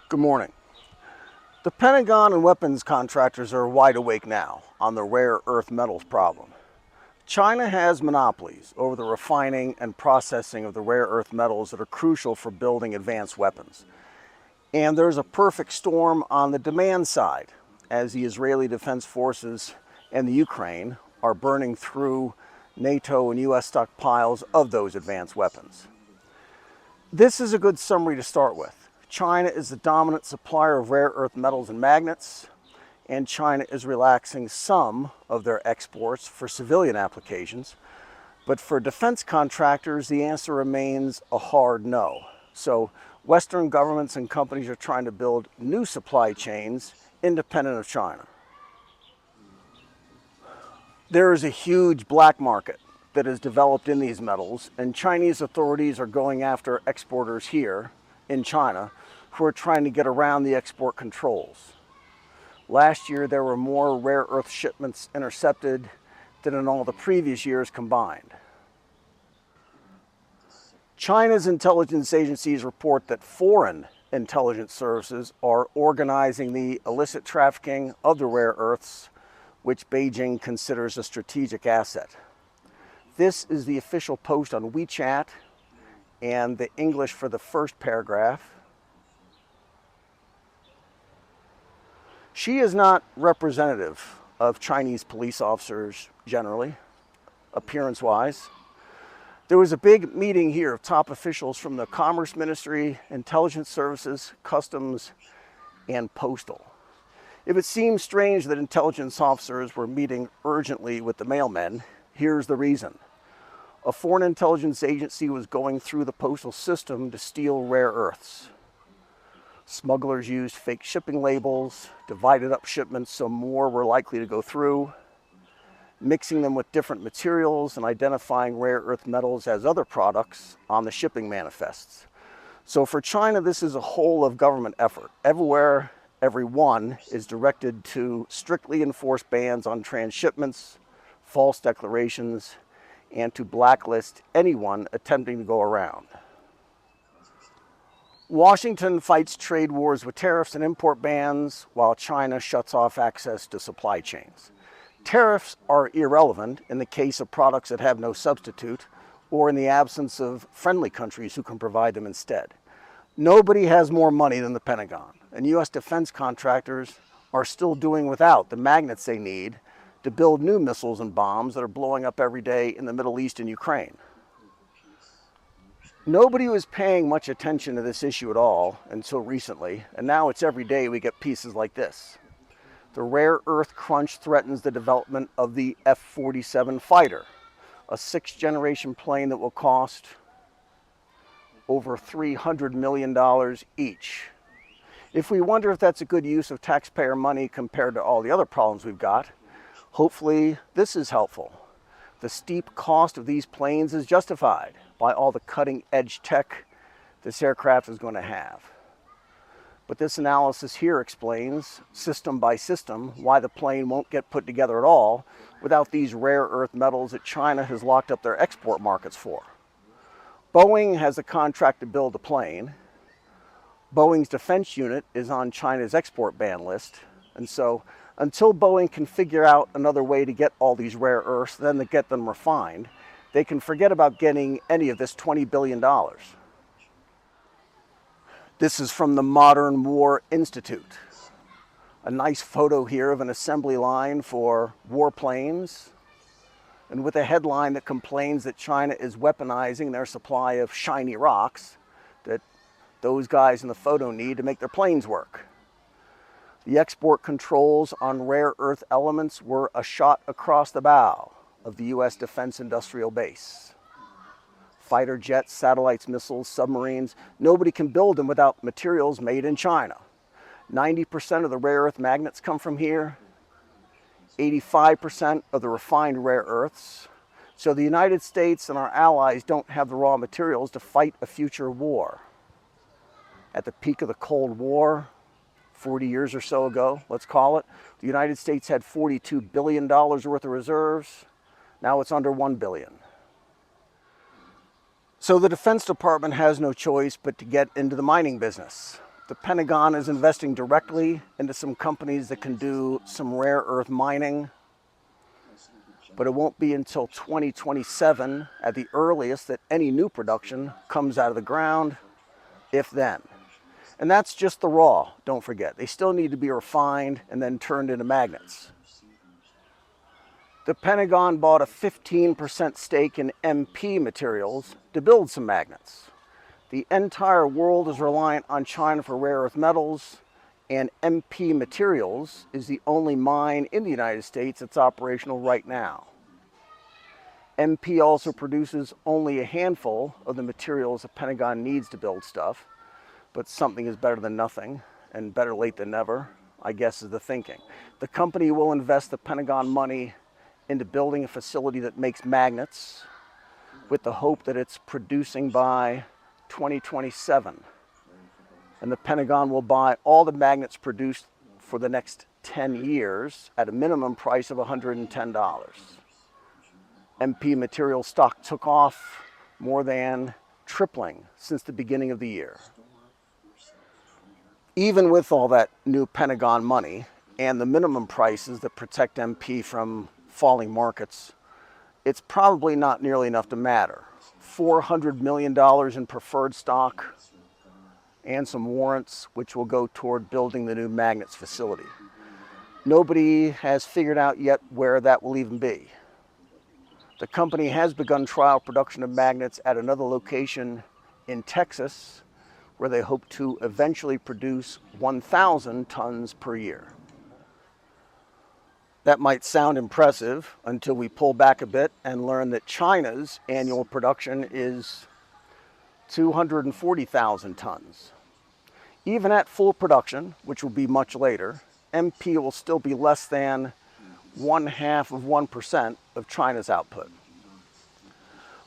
Good morning. The Pentagon and weapons contractors are wide awake now on the rare earth metals problem. China has monopolies over the refining and processing of the rare earth metals that are crucial for building advanced weapons. And there's a perfect storm on the demand side, as the Israeli Defense Forces and the Ukraine are burning through NATO and US stockpiles of those advanced weapons. This is a good summary to start with. China is the dominant supplier of rare earth metals and magnets, and China is relaxing some of their exports for civilian applications. But for defense contractors, the answer remains a hard no. So Western governments and companies are trying to build new supply chains independent of China. There is a huge black market that has developed in these metals, and Chinese authorities are going after exporters here in China who are trying to get around the export controls. Last year, there were more rare earth shipments intercepted than in all the previous years combined. China's intelligence agencies report that foreign intelligence services are organizing the illicit trafficking of the rare earths, which Beijing considers a strategic asset. This is the official post on WeChat and the English for the first paragraph. She is not representative of Chinese police officers generally, appearance-wise. There was a big meeting here of top officials from the Commerce Ministry, Intelligence Services, Customs, and Postal. If it seems strange that intelligence officers were meeting urgently with the mailmen, here's the reason. A foreign intelligence agency was going through the postal system to steal rare earths. Smugglers used fake shipping labels, divided up shipments so more were likely to go through, mixing them with different materials and identifying rare earth metals as other products on the shipping manifests. So for China, this is a whole of government effort. Everywhere, everyone is directed to strictly enforce bans on transshipments, false declarations, and to blacklist anyone attempting to go around. Washington fights trade wars with tariffs and import bans, while China shuts off access to supply chains. Tariffs are irrelevant in the case of products that have no substitute, or in the absence of friendly countries who can provide them instead. Nobody has more money than the Pentagon, and US defense contractors are still doing without the magnets they need to build new missiles and bombs that are blowing up every day in the Middle East and Ukraine. Nobody was paying much attention to this issue at all until recently, and now it's every day we get pieces like this. The rare earth crunch threatens the development of the F-47 fighter, a sixth-generation plane that will cost over $300 million each. If we wonder if that's a good use of taxpayer money compared to all the other problems we've got, hopefully this is helpful. The steep cost of these planes is justified by all the cutting-edge tech this aircraft is going to have. But this analysis here explains, system by system, why the plane won't get put together at all without these rare earth metals that China has locked up their export markets for. Boeing has a contract to build a plane. Boeing's defense unit is on China's export ban list, and so until Boeing can figure out another way to get all these rare earths, then to get them refined, they can forget about getting any of this $20 billion. This is from the Modern War Institute. A nice photo here of an assembly line for warplanes, and with a headline that complains that China is weaponizing their supply of shiny rocks that those guys in the photo need to make their planes work. The export controls on rare earth elements were a shot across the bow of the US defense industrial base. Fighter jets, satellites, missiles, submarines, nobody can build them without materials made in China. 90% of the rare earth magnets come from here, 85% of the refined rare earths. So the United States and our allies don't have the raw materials to fight a future war. At the peak of the Cold War, 40 years or so ago, let's call it, the United States had $42 billion worth of reserves. Now it's under $1 billion. So the Defense Department has no choice but to get into the mining business. The Pentagon is investing directly into some companies that can do some rare earth mining, but it won't be until 2027 at the earliest that any new production comes out of the ground, if then. And that's just the raw, don't forget. They still need to be refined and then turned into magnets. The Pentagon bought a 15% stake in MP Materials to build some magnets. The entire world is reliant on China for rare earth metals, and MP Materials is the only mine in the United States that's operational right now. MP also produces only a handful of the materials the Pentagon needs to build stuff, but something is better than nothing, and better late than never, I guess is the thinking. The company will invest the Pentagon money into building a facility that makes magnets with the hope that it's producing by 2027. And the Pentagon will buy all the magnets produced for the next 10 years at a minimum price of $110. MP Material stock took off more than tripling since the beginning of the year. Even with all that new Pentagon money and the minimum prices that protect MP from falling markets, it's probably not nearly enough to matter. $400 million in preferred stock and some warrants, which will go toward building the new magnets facility. Nobody has figured out yet where that will even be. The company has begun trial production of magnets at another location in Texas, where they hope to eventually produce 1,000 tons per year. That might sound impressive until we pull back a bit and learn that China's annual production is 240,000 tons. Even at full production, which will be much later, MP will still be less than 0.5% of China's output.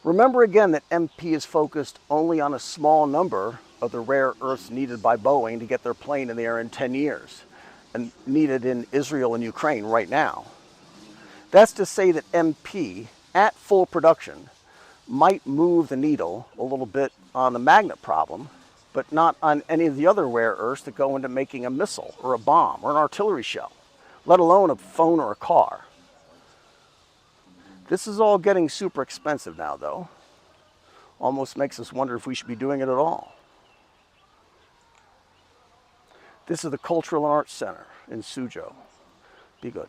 Remember again that MP is focused only on a small number of the rare earths needed by Boeing to get their plane in the air in 10 years, and needed in Israel and Ukraine right now. That's to say that MP, at full production, might move the needle a little bit on the magnet problem, but not on any of the other rare earths that go into making a missile or a bomb or an artillery shell, let alone a phone or a car. This is all getting super expensive now, though. Almost makes us wonder if we should be doing it at all. This is the Cultural and Arts Center in Suzhou. Be good.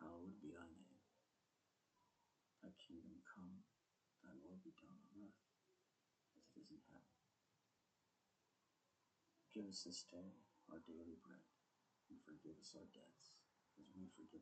Hallowed be thy name. Thy kingdom come, thy will be done on earth as it is in heaven. Give us this day our daily bread, and forgive us our debts, as we forgive